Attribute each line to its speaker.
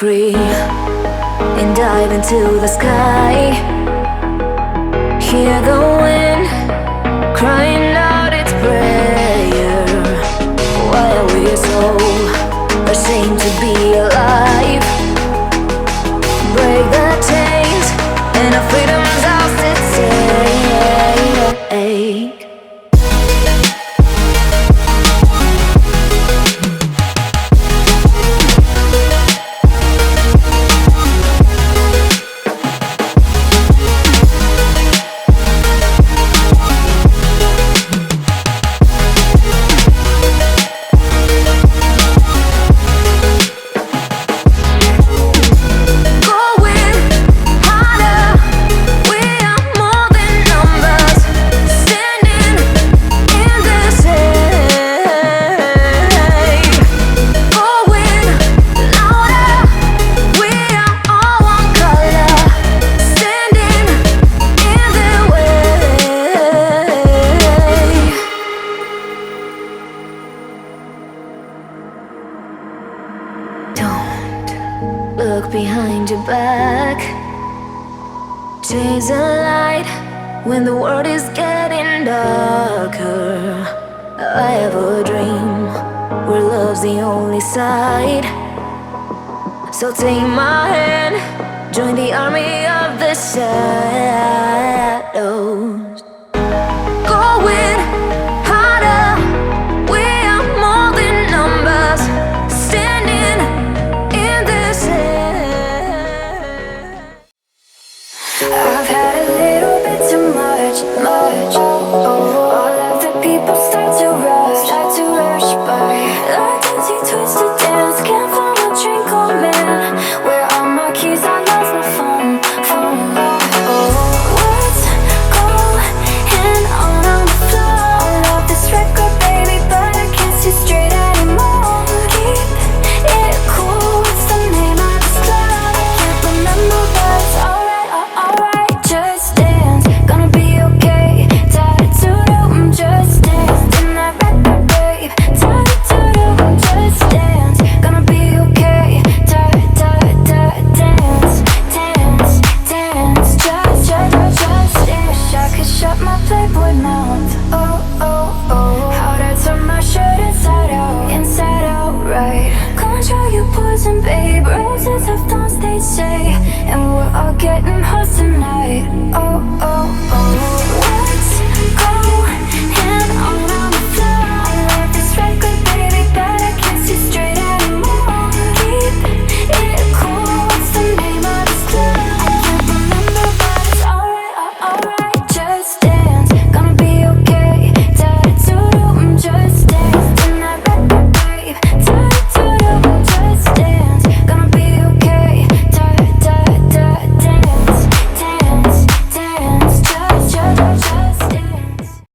Speaker 1: free and dive into the sky. Hear the wind crying out its prayer. Why are we so ashamed to be alive? Break the chains and our freedom's ours to take. Look behind your back. Chase a light when the world is getting darker. I have a dream where love's the only side. So take my hand, join the army of the shadows. Going harder, we are more than numbers. Standing in this air. I've had a little